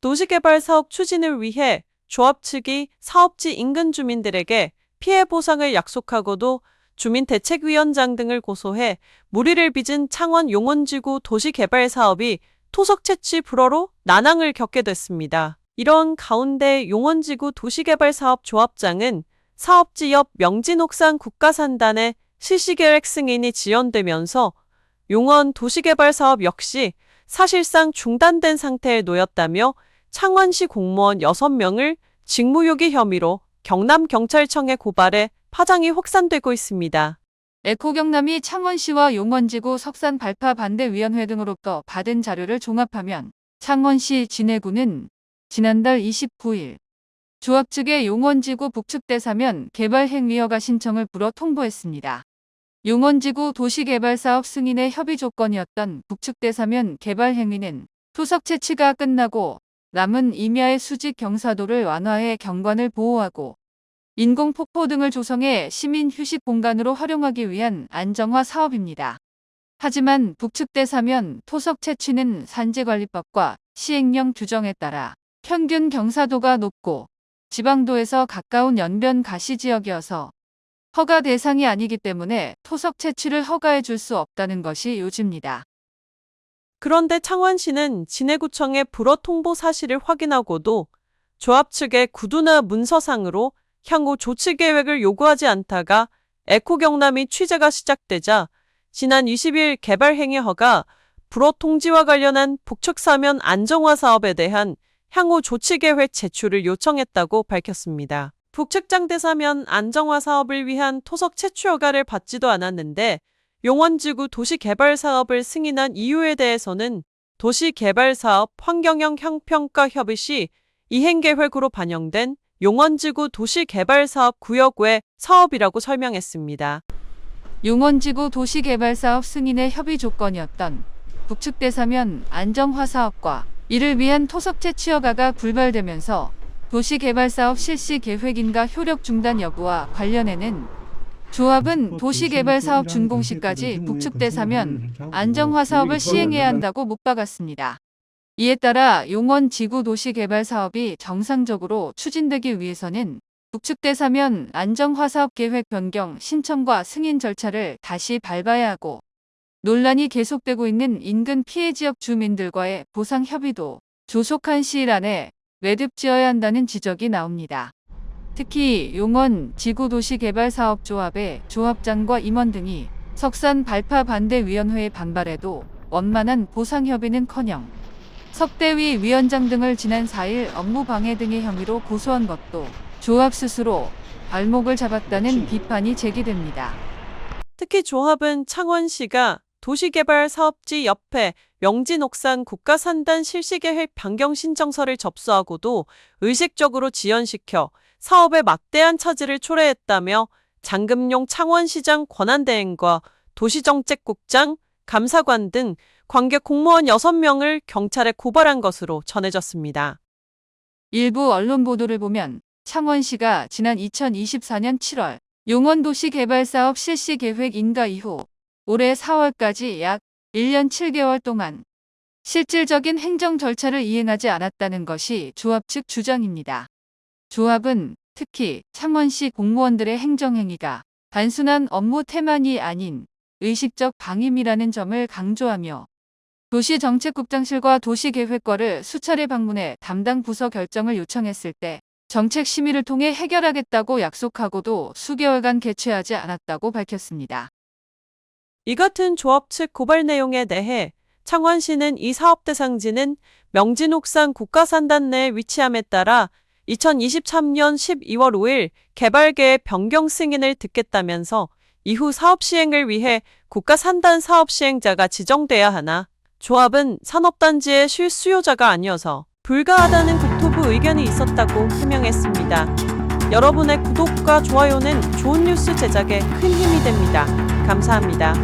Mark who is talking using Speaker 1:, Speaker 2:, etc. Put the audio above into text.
Speaker 1: 도시개발 사업 추진을 위해 조합 측이 사업지 인근 주민들에게 피해 보상을 약속하고도 주민대책위원장 등을 고소해 물의를 빚은 창원 용원지구 도시개발 사업이 토속 채취 불허로 난항을 겪게 됐습니다. 이런 가운데 용원지구 도시개발사업 조합장은 사업지 옆 명진옥산 국가산단의 실시계획 승인이 지연되면서 용원 도시개발사업 역시 사실상 중단된 상태에 놓였다며 창원시 공무원 6명을 직무유기 혐의로 경남경찰청에 고발해 파장이 확산되고 있습니다.
Speaker 2: 에코경남이 창원시와 용원지구 석산발파반대위원회 등으로부터 받은 자료를 종합하면 창원시 진해구는 지난달 29일 조합 측에 용원지구 북측 대사면 개발 행위 허가 신청을 불어 통보했습니다. 용원지구 도시개발사업 승인의 협의 조건이었던 북측 대사면 개발 행위는 토석 채취가 끝나고 남은 임야의 수직 경사도를 완화해 경관을 보호하고 인공폭포 등을 조성해 시민 휴식 공간으로 활용하기 위한 안정화 사업입니다. 하지만 북측 대사면 토석 채취는 산지관리법과 시행령 규정에 따라 평균 경사도가 높고 지방도에서 가까운 연변 가시지역이어서 허가 대상이 아니기 때문에 토석 채취를 허가해 줄 수 없다는 것이 요지입니다.
Speaker 1: 그런데 창원시는 진해구청의 불허 통보 사실을 확인하고도 조합 측의 구두나 문서상으로 향후 조치 계획을 요구하지 않다가 에코경남이 취재가 시작되자 지난 20일 개발행위 허가 불허 통지와 관련한 북측 사면 안정화 사업에 대한 향후 조치 계획 제출을 요청했다고 밝혔습니다. 북측 장대사면 안정화 사업을 위한 토석 채취 허가를 받지도 않았는데 용원지구 도시개발사업을 승인한 이유에 대해서는 도시개발사업 환경형 향평가 협의 시 이행계획으로 반영된 용원지구 도시개발사업 구역 외 사업이라고 설명했습니다.
Speaker 2: 용원지구 도시개발사업 승인의 협의 조건이었던 북측 대사면 안정화 사업과 이를 위한 토석 채취 허가가 불발되면서 도시개발사업 실시 계획인가 효력 중단 여부와 관련해는 조합은 도시개발사업 준공 시까지 북측 대사면 안정화 사업을 시행해야 한다고 못 박았습니다. 이에 따라 용원지구 도시개발사업이 정상적으로 추진되기 위해서는 북측 대사면 안정화 사업 계획 변경 신청과 승인 절차를 다시 밟아야 하고 논란이 계속되고 있는 인근 피해 지역 주민들과의 보상 협의도 조속한 시일 안에 매듭지어야 한다는 지적이 나옵니다. 특히 용원 지구도시개발사업조합의 조합장과 임원 등이 석산발파반대위원회에 반발해도 원만한 보상협의는커녕 석대위 위원장 등을 지난 4일 업무방해 등의 혐의로 고소한 것도 조합 스스로 발목을 잡았다는 비판이 제기됩니다.
Speaker 1: 특히 조합은 창원시가 도시개발 사업지 옆에 명진옥산 국가산단 실시계획 변경 신청서를 접수하고도 의식적으로 지연시켜 사업에 막대한 차질을 초래했다며 장금용 창원시장 권한대행과 도시정책국장, 감사관 등 관계 공무원 6명을 경찰에 고발한 것으로 전해졌습니다.
Speaker 2: 일부 언론 보도를 보면 창원시가 지난 2024년 7월 용원도시개발사업 실시계획 인가 이후 올해 4월까지 약 1년 7개월 동안 실질적인 행정 절차를 이행하지 않았다는 것이 조합 측 주장입니다. 조합은 특히 창원시 공무원들의 행정행위가 단순한 업무 태만이 아닌 의식적 방임이라는 점을 강조하며 도시정책국장실과 도시계획과를 수차례 방문해 담당 부서 결정을 요청했을 때 정책 심의를 통해 해결하겠다고 약속하고도 수개월간 개최하지 않았다고 밝혔습니다.
Speaker 1: 이 같은 조합 측 고발 내용에 대해 창원시는 이 사업 대상지는 명진옥산 국가산단 내에 위치함에 따라 2023년 12월 5일 개발계획 변경 승인을 듣겠다면서 이후 사업 시행을 위해 국가산단 사업 시행자가 지정돼야 하나 조합은 산업단지의 실수요자가 아니어서 불가하다는 국토부 의견이 있었다고 해명했습니다. 여러분의 구독과 좋아요는 좋은 뉴스 제작에 큰 힘이 됩니다. 감사합니다.